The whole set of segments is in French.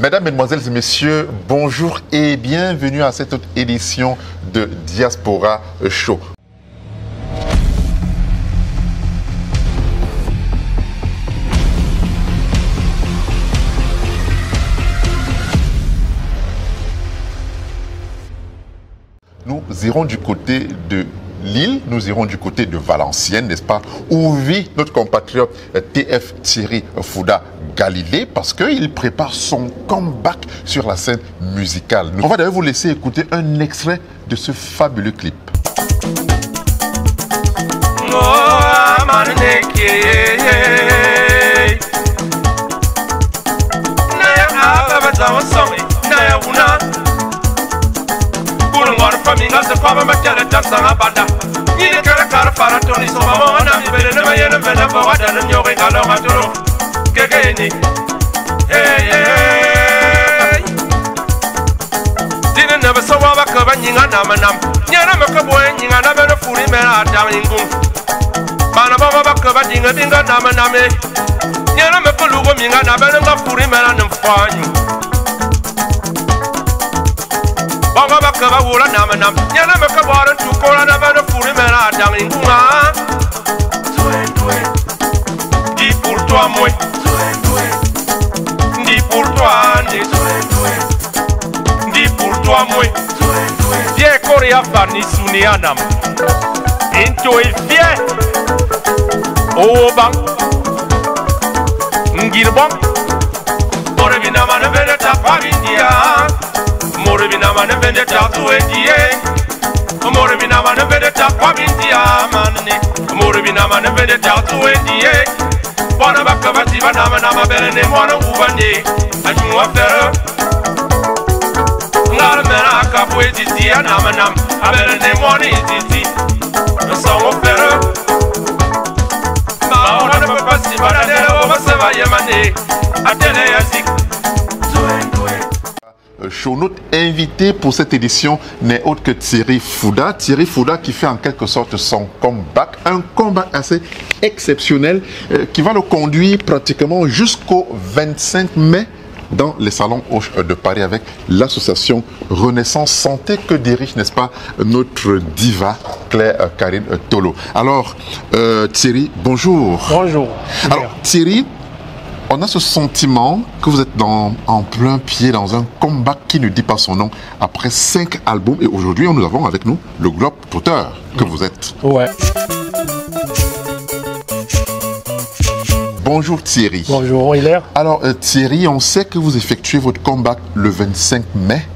Mesdames, Mesdemoiselles et Messieurs, bonjour et bienvenue à cette autre édition de Diaspora Show. Nous irons du côté de Lille, nous irons du côté de Valenciennes, n'est-ce pas, où vit notre compatriote TF Thierry Fouda Galilée, parce qu'il prépare son comeback sur la scène musicale. On va d'ailleurs vous laisser écouter un extrait de ce fabuleux clip. Minga se kwaba matela tasanga bada nyine kara kara fara toni so mama na mi bele na mayena mena bawada na nyoge ngalo maturo kekeni hey dine na so waba ka banyinga na manam nyana makabo nyinga na beno furi mena adam ingum bana baba bakka badinga dinga na maname nyana makolugo minga na beno ngafuri mena nfwanyu Banga baka ba wula nama nam nyana meka bora tukora na bana furi mena dangi nga Dis pour toi moi Dis pour toi Dis pour toi moi Viens korea fani suni anam Into e viens Oba Ngirba Bora bina mana bena taparindia Moribina man vende tatu edie Moribina man vende takwa bindia manne Moribina man vende tatu edie Bona bakabati banama nama belene mwana ubande Ajmu afere Ngala mena kapu editi anama nam Abelene mwana editi Nson afere Maona na papasi banadele Obaseva yemane Atele yazik Show. Notre invité pour cette édition n'est autre que Thierry Fouda. Thierry Fouda qui fait en quelque sorte son comeback, un comeback assez exceptionnel qui va le conduire pratiquement jusqu'au 25 mai dans les salons Hoche de Paris avec l'association Renaissance Santé que dirige, n'est-ce pas, notre diva Claire Karine Tolo. Alors, Thierry, bonjour. Bonjour. Alors, Thierry, on a ce sentiment que vous êtes en plein pied dans un comeback qui ne dit pas son nom après 5 albums. Et aujourd'hui, nous avons avec nous le globe-trotteur que vous êtes. Ouais. Bonjour Thierry. Bonjour Hilaire. Alors Thierry, on sait que vous effectuez votre comeback le 25 mai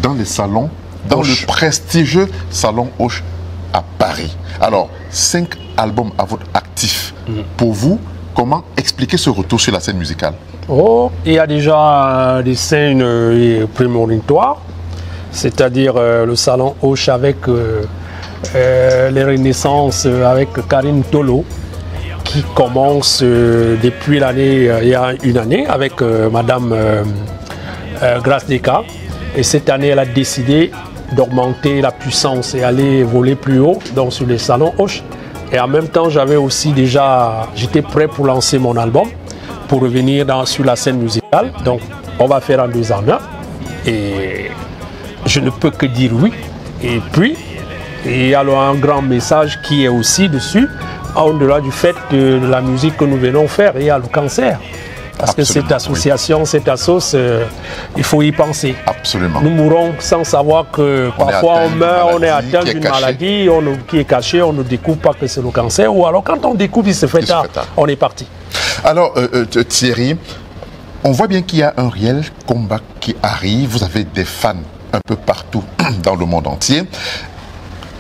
dans les salons, dans le prestigieux salon Hoche à Paris. Alors, 5 albums à votre actif. Pour vous, comment expliquer ce retour sur la scène musicale? Oh, il y a déjà des scènes prémonitoires, c'est-à-dire le salon Hoche avec les Renaissances avec Karine Tolo, qui commence depuis l'année, il y a une année, avec Madame Grace Deka. Et cette année, elle a décidé d'augmenter la puissance et aller voler plus haut, donc sur les salons Hoche. Et en même temps, j'étais prêt pour lancer mon album, pour revenir sur la scène musicale. Donc, on va faire en 2 ans. Et je ne peux que dire oui. Et puis, il y a un grand message qui est aussi dessus, au-delà du fait de la musique que nous venons faire, il y a le cancer. Parce que cette association, oui, cette assoce, il faut y penser. Absolument. Nous mourons sans savoir que parfois on meurt, on est atteint d'une maladie qui est cachée, on ne découvre pas que c'est le cancer, ou alors quand on découvre, il se fait tard, on est parti. Alors Thierry, on voit bien qu'il y a un réel comeback qui arrive, vous avez des fans un peu partout dans le monde entier.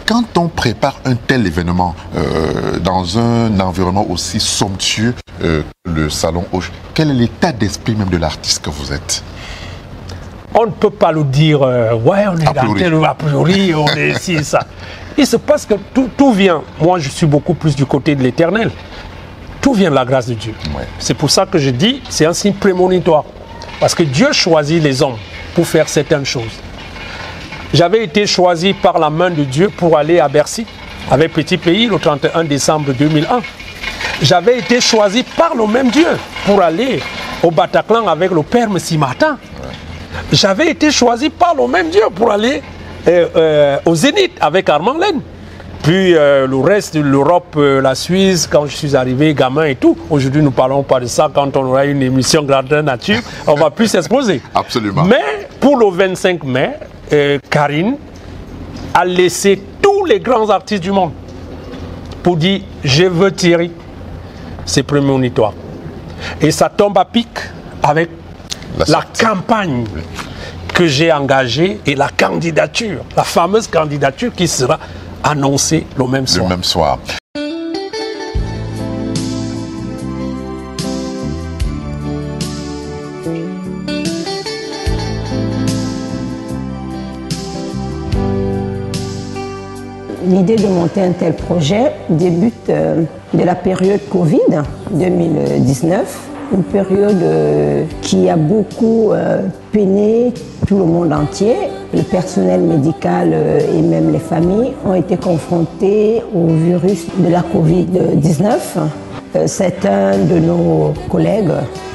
Quand on prépare un tel événement dans un environnement aussi somptueux que le salon Hoche, quel est l'état d'esprit même de l'artiste que vous êtes? On ne peut pas le dire, ouais, on est dans tel a priori, on est ici et ça. Il se passe que tout vient. Moi, je suis beaucoup plus du côté de l'éternel. Tout vient de la grâce de Dieu. Ouais. C'est pour ça que je dis, c'est un signe prémonitoire. Parce que Dieu choisit les hommes pour faire certaines choses. J'avais été choisi par la main de Dieu pour aller à Bercy, avec Petit Pays, le 31 décembre 2001. J'avais été choisi par le même Dieu pour aller au Bataclan avec le Père Messi Martin. j'avais été choisi par le même Dieu pour aller au Zénith avec Armand Laine. Puis le reste de l'Europe, la Suisse, quand je suis arrivé, gamin et tout. Aujourd'hui, nous ne parlons pas de ça. Quand on aura une émission Grandeur Nature, on va plus s'exposer. Absolument. Mais pour le 25 mai, Karine a laissé tous les grands artistes du monde pour dire « Je veux Thierry ». C'est prémonitoire. Et ça tombe à pic avec la campagne que j'ai engagée et la candidature, la fameuse candidature qui sera annoncée le même soir. Le même soir. L'idée de monter un tel projet débute de la période Covid 2019, une période qui a beaucoup peiné tout le monde entier. Le personnel médical et même les familles ont été confrontés au virus de la Covid-19. Certains de nos collègues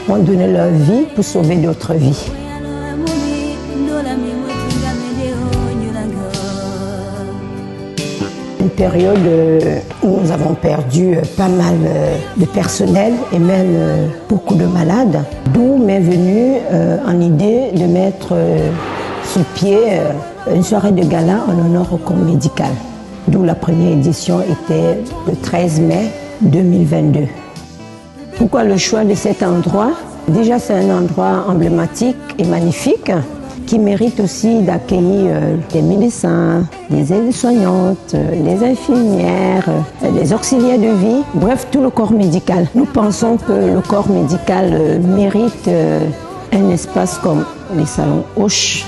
ont donné leur vie pour sauver d'autres vies. Une période où nous avons perdu pas mal de personnel et même beaucoup de malades, d'où m'est venue en idée de mettre sur pied une soirée de gala en honneur au corps médical, d'où la première édition était le 13 mai 2022. Pourquoi le choix de cet endroit? Déjà, c'est un endroit emblématique et magnifique qui mérite aussi d'accueillir des médecins, des aides-soignantes, les infirmières, les auxiliaires de vie, bref, tout le corps médical. Nous pensons que le corps médical mérite un espace comme les salons Hoche.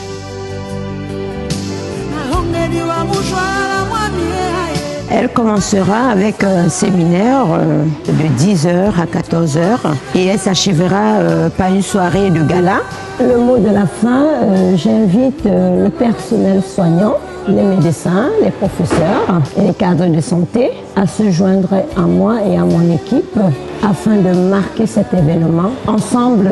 Elle commencera avec un séminaire de 10h à 14h et elle s'achèvera par une soirée de gala. Le mot de la fin, j'invite le personnel soignant, les médecins, les professeurs et les cadres de santé à se joindre à moi et à mon équipe afin de marquer cet événement. Ensemble,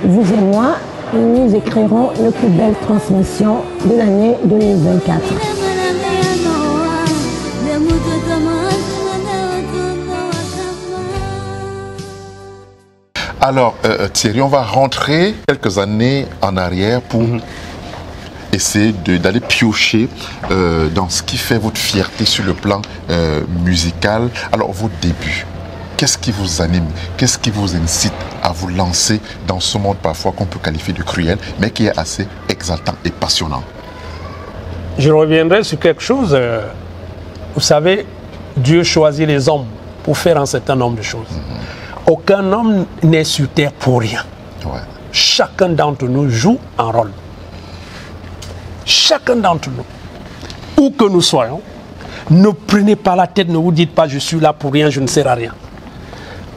vous et moi, nous écrirons une plus belle transmission de l'année 2024. Alors, Thierry, on va rentrer quelques années en arrière pour essayer d'aller piocher dans ce qui fait votre fierté sur le plan musical. Alors, vos débuts, qu'est-ce qui vous anime? Qu'est-ce qui vous incite à vous lancer dans ce monde parfois qu'on peut qualifier de cruel, mais qui est assez exaltant et passionnant? Je reviendrai sur quelque chose. Vous savez, Dieu choisit les hommes pour faire un certain nombre de choses. Aucun homme n'est sur terre pour rien. Ouais. Chacun d'entre nous joue un rôle. Chacun d'entre nous, où que nous soyons, ne prenez pas la tête, ne vous dites pas je suis là pour rien, je ne sers à rien.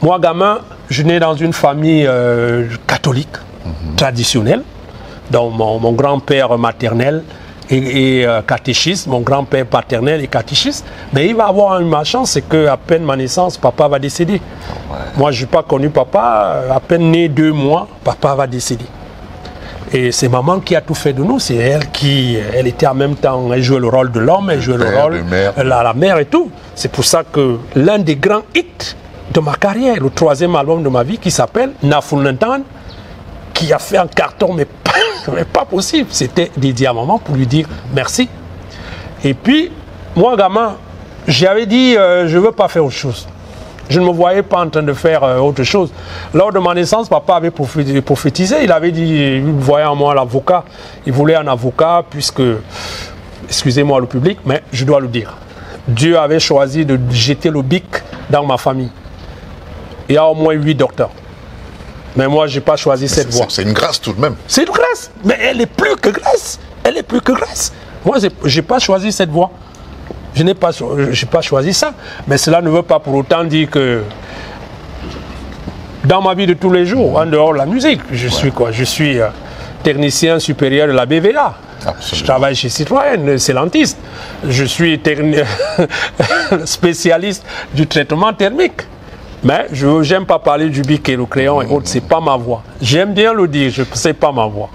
Moi, gamin, je nais dans une famille catholique, traditionnelle, dont mon grand-père maternel et catéchiste, mon grand-père paternel et catéchiste. Mais il va avoir une malchance, c'est qu'à peine ma naissance, papa va décéder. Ouais. Moi, je n'ai pas connu papa, à peine né 2 mois, papa va décéder. Et c'est maman qui a tout fait de nous, c'est elle qui, elle était en même temps, elle jouait le rôle de l'homme, elle jouait le rôle de la mère et tout. C'est pour ça que l'un des grands hits de ma carrière, le 3e album de ma vie qui s'appelle Nafunantan, qui a fait un carton, mais pas possible. C'était dédié à maman pour lui dire merci. Et puis, moi, gamin, j'avais dit, je ne veux pas faire autre chose. Je ne me voyais pas en train de faire autre chose. Lors de ma naissance, papa avait prophétisé. Il avait dit, il voyait en moi l'avocat. Il voulait un avocat puisque, excusez-moi le public, mais je dois le dire. Dieu avait choisi de jeter le bic dans ma famille. Il y a au moins 8 docteurs. Mais moi, je n'ai pas choisi cette voie. C'est une grâce tout de même. C'est une grâce, mais elle est plus que grâce. Elle est plus que grâce. Moi, je n'ai pas choisi cette voie. Je n'ai pas choisi ça. Mais cela ne veut pas pour autant dire que dans ma vie de tous les jours, en dehors de la musique, je suis quoi? Je suis technicien supérieur de la BVA. Absolument. Je travaille chez Citroën, Cellantiste. Je suis spécialiste du traitement thermique. Mais je n'aime pas parler du bic et le crayon et autres, c'est pas ma voix. J'aime bien le dire, je sais pas ma voix.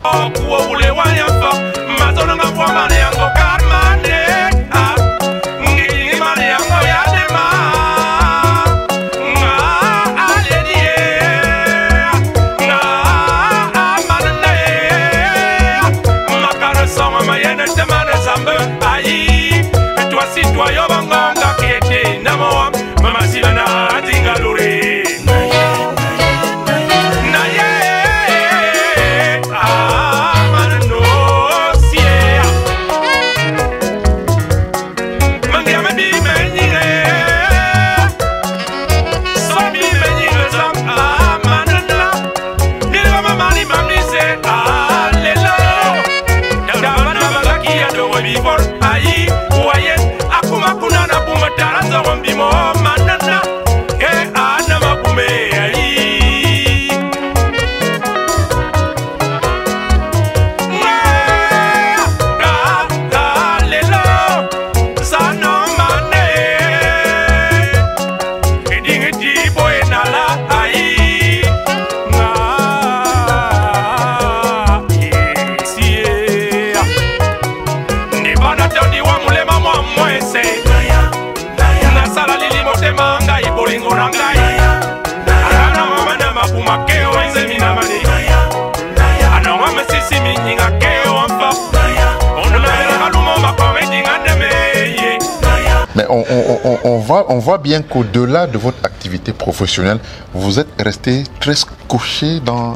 Mais on voit bien qu'au-delà de votre activité professionnelle, vous êtes resté très couché dans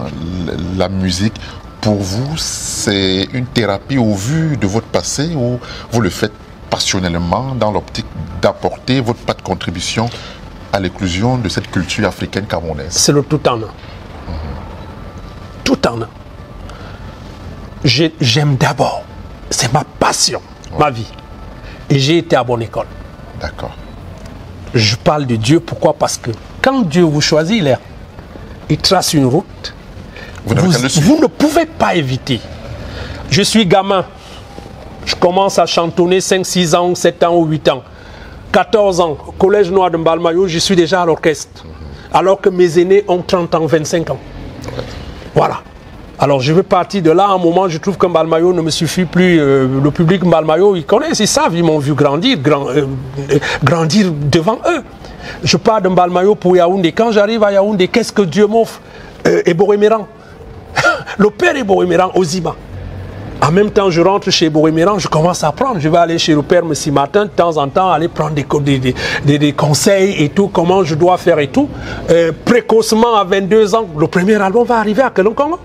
la musique. Pour vous, c'est une thérapie au vu de votre passé ou vous le faites passionnellement dans l'optique d'apporter votre part de contribution à l'éclosion de cette culture africaine camerounaise? C'est le tout en un. Tout en un. J'aime d'abord, c'est ma passion, ma vie. Et j'ai été à bonne école. D'accord. Je parle de Dieu, pourquoi? Parce que quand Dieu vous choisit, il trace une route. Vous ne pouvez pas éviter. Je suis gamin. Je commence à chantonner 5, 6 ans, 7 ans ou 8 ans. 14 ans, au collège noir de Mbalmayo, je suis déjà à l'orchestre. Alors que mes aînés ont 30 ans, 25 ans. Voilà. Alors je vais partir de là. À un moment, je trouve que Mbalmayo ne me suffit plus. Le public Mbalmayo, ils connaissent, ils savent, ils m'ont vu grandir, grandir devant eux. Je pars de Mbalmayo pour Yaoundé. Quand j'arrive à Yaoundé, qu'est-ce que Dieu m'offre? Eboréméran. Le père Eboréméran, Ozima. En même temps, je rentre chez Eboréméran, je commence à apprendre. Je vais aller chez le père Messi Martin, de temps en temps, aller prendre des conseils et tout, comment je dois faire et tout. Précocement, à 22 ans, le premier album va arriver à Kelonkongo.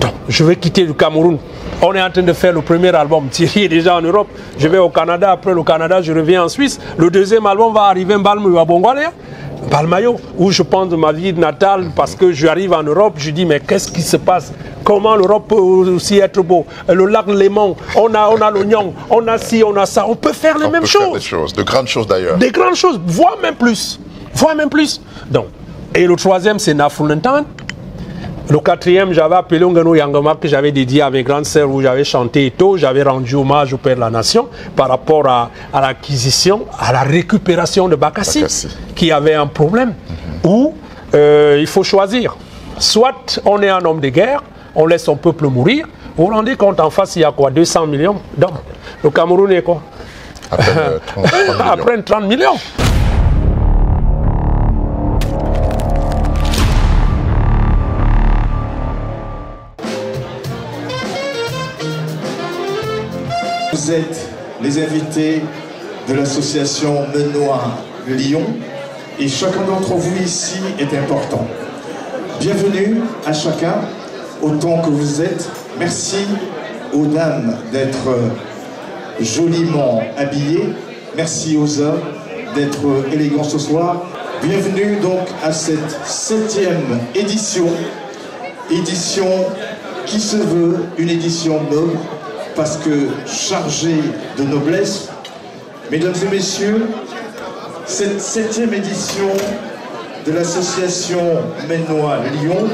Donc, je vais quitter le Cameroun. On est en train de faire le premier album. Thierry est déjà en Europe. Je vais au Canada. Après le Canada, je reviens en Suisse. Le deuxième album va arriver en Mbalmayo, où je pense de ma vie natale, parce que j'arrive en Europe, je dis mais qu'est-ce qui se passe? Comment l'Europe peut aussi être beau? Le lac Léman, on a l'oignon, on a ci, on a ça. On peut faire les mêmes choses. Faire des choses, de grandes choses d'ailleurs. Des grandes choses, voire même plus. Voire même plus. Donc, et le troisième, c'est Nafunentan. Le quatrième, j'avais appelé Ngano Yangama, que j'avais dédié à mes grandes sœurs, où j'avais chanté et tout. J'avais rendu hommage au Père de la Nation par rapport à l'acquisition, à la récupération de Bakassi, qui avait un problème. Où il faut choisir. Soit on est un homme de guerre, on laisse son peuple mourir. Vous vous rendez compte, en face, il y a quoi? 200 millions d'hommes. Le Cameroun est quoi? Après 30 millions. Vous êtes les invités de l'association Menoir Lyon et chacun d'entre vous ici est important. Bienvenue à chacun, autant que vous êtes. Merci aux dames d'être joliment habillées. Merci aux hommes d'être élégants ce soir. Bienvenue donc à cette 7e édition qui se veut une édition noble, parce que chargée de noblesse. Mesdames et messieurs, cette 7e édition de l'association Menoir Lyon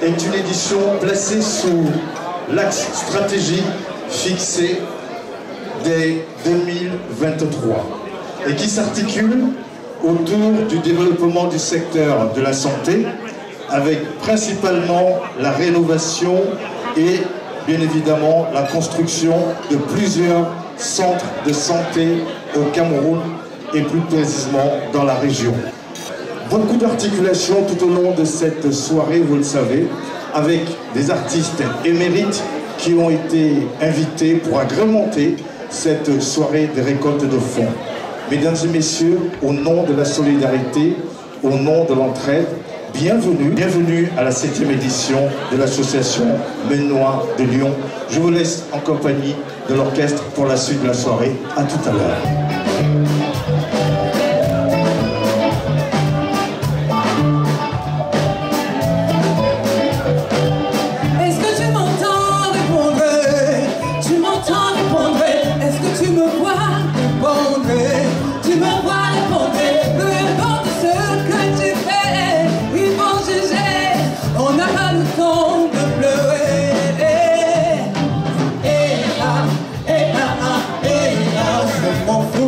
est une édition placée sous l'axe stratégique fixé dès 2023 et qui s'articule autour du développement du secteur de la santé avec principalement la rénovation et bien évidemment la construction de plusieurs centres de santé au Cameroun et plus précisément dans la région. Beaucoup d'articulations tout au long de cette soirée, vous le savez, avec des artistes émérites qui ont été invités pour agrémenter cette soirée de récolte de fonds. Mesdames et messieurs, au nom de la solidarité, au nom de l'entraide, bienvenue à la 7e édition de l'association Menois de Lyon. Je vous laisse en compagnie de l'orchestre pour la suite de la soirée. À tout à l'heure. Mon fou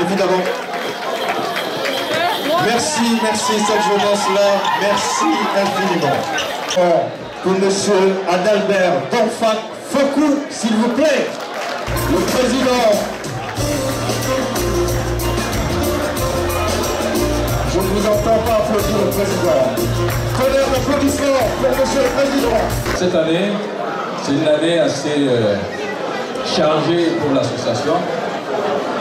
évidemment. Merci cette jeunesse-là. Merci infiniment. Pour monsieur Adalbert Donfak Fokou, s'il vous plaît, le président. Je ne vous entends pas applaudir le président. Tonnerre d'applaudissements pour monsieur le président. Cette année, c'est une année assez chargée pour l'association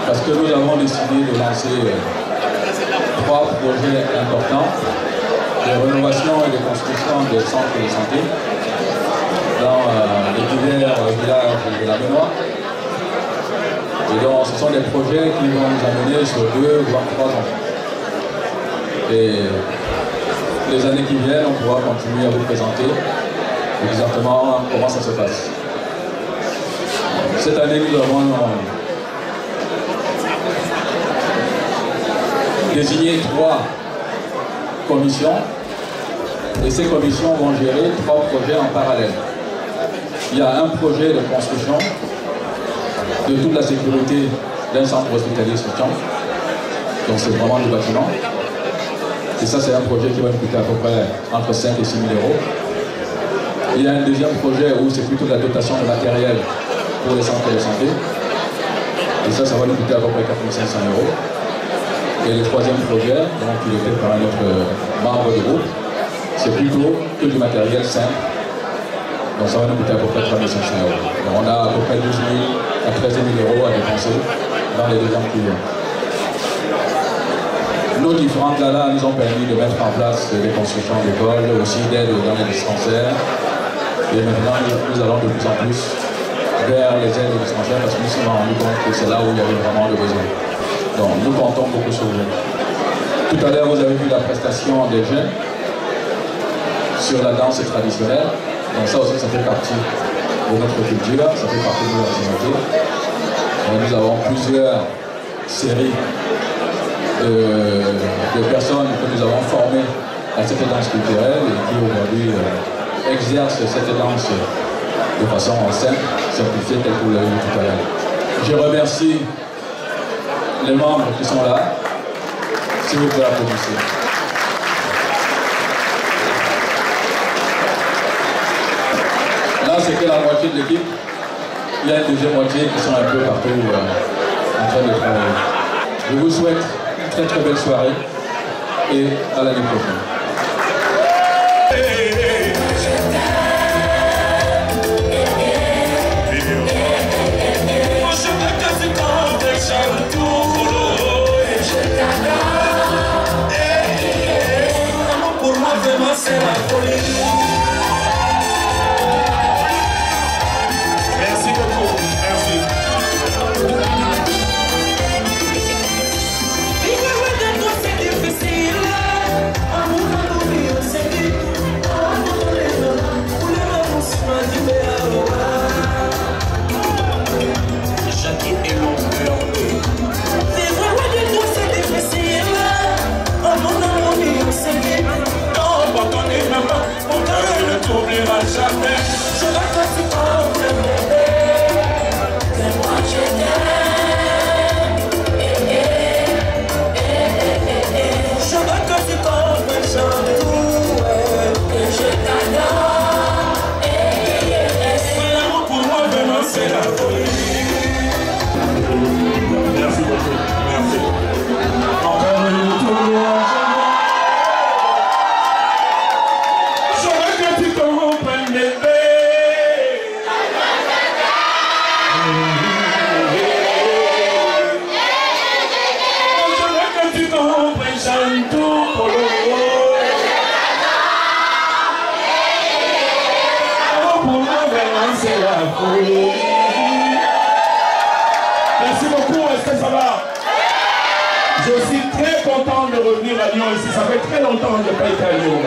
parce que nous avons décidé de lancer 3 projets importants de rénovation et de construction des centres de santé dans les divers villages de la mémoire. Et donc ce sont des projets qui vont nous amener sur 2 voire 3 ans. Et les années qui viennent, on pourra continuer à vous présenter exactement comment ça se passe. Cette année, nous avons désigné 3 commissions et ces commissions vont gérer 3 projets en parallèle. Il y a un projet de construction de toute la sécurité d'un centre hospitalier structurant, donc c'est vraiment du bâtiment. Et ça, c'est un projet qui va nous coûter à peu près entre 5 et 6 000 euros. Il y a un deuxième projet où c'est plutôt la dotation de matériel pour les centres de santé. Et ça va nous coûter à peu près 4 500 euros. Et le troisième projet, donc, il est fait par un autre membre du groupe, c'est plutôt que du matériel simple. Donc ça va nous coûter à peu près 3 500 euros. Donc on a à peu près 12 000 à 13 000 euros à dépenser dans les 2 ans qui viennent. Nos différentes galas nous ont permis de mettre en place des constructions d'écoles, aussi d'aide dans les dispensaires. Et maintenant, nous allons de plus en plus vers les aides dispensaires parce que nous sommes rendus compte que c'est là où il y avait vraiment le besoin. Donc nous comptons beaucoup sur vous. Tout à l'heure, vous avez vu la prestation des jeunes sur la danse traditionnelle. Donc ça aussi, ça fait partie de notre culture, ça fait partie de notre activité. Nous avons plusieurs séries de personnes que nous avons formées à cette danse culturelle et qui aujourd'hui exercent cette danse de façon simple, simplifiée, telle que vous l'avez vu tout à l'heure. Je remercie les membres qui sont là. S'il vous plaît, applaudissez. Là, c'est que la moitié de l'équipe. Il y a une deuxième moitié qui sont un peu partout en train de travailler. Je vous souhaite une très belle soirée et à l'année prochaine. Pour moi vraiment c'est la folie. Merci beaucoup, merci. Jamais, je veux que tu comprennes, que moi je t'aime. Je veux que tu comprennes, Jean-Tout, que je t'adore. L'amour pour moi vraiment c'est la folie. Merci beaucoup, merci. Encore une tournoi. Merci beaucoup, est-ce que ça va? Je suis très content de revenir à Lyon ici. Ça fait très longtemps que je n'ai pas été à Lyon.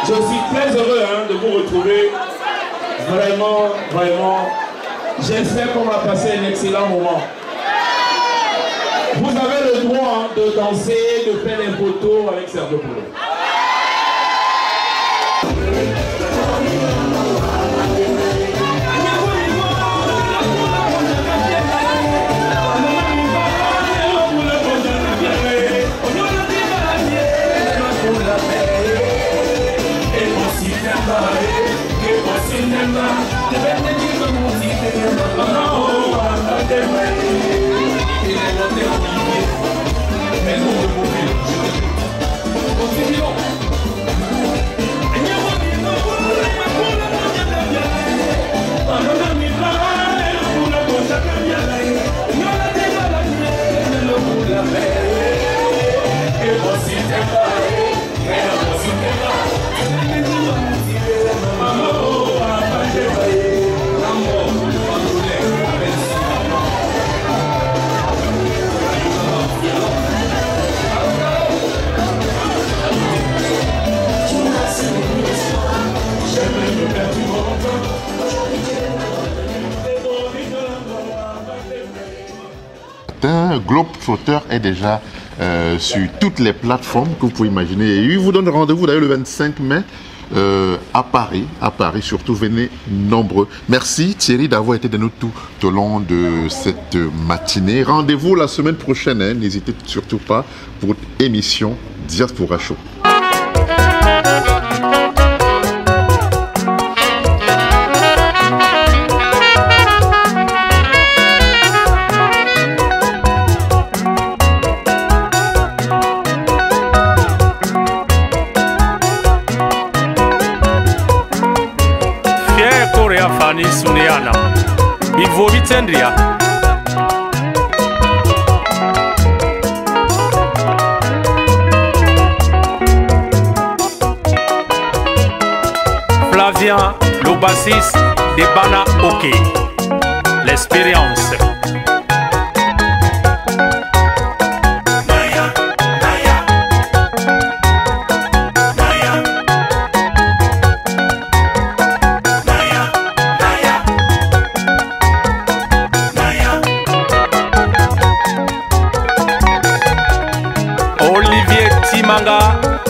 Je suis très heureux de vous retrouver. Vraiment, vraiment. J'espère qu'on va passer un excellent moment. Vous avez le droit de danser, de faire des photos avec Serge Polo. Globetrotter est déjà sur toutes les plateformes que vous pouvez imaginer. Et il vous donne rendez-vous d'ailleurs le 25 mai à Paris. Surtout, venez nombreux. Merci Thierry d'avoir été de nous tout au long de cette matinée. Rendez-vous la semaine prochaine. Hein. N'hésitez surtout pas pour votre émission Diaspora Show. Fani Suneana Bivo Vitendria Flavien, le bassiste de Bana Ok. L'expérience.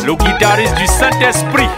Le guitariste du Saint-Esprit,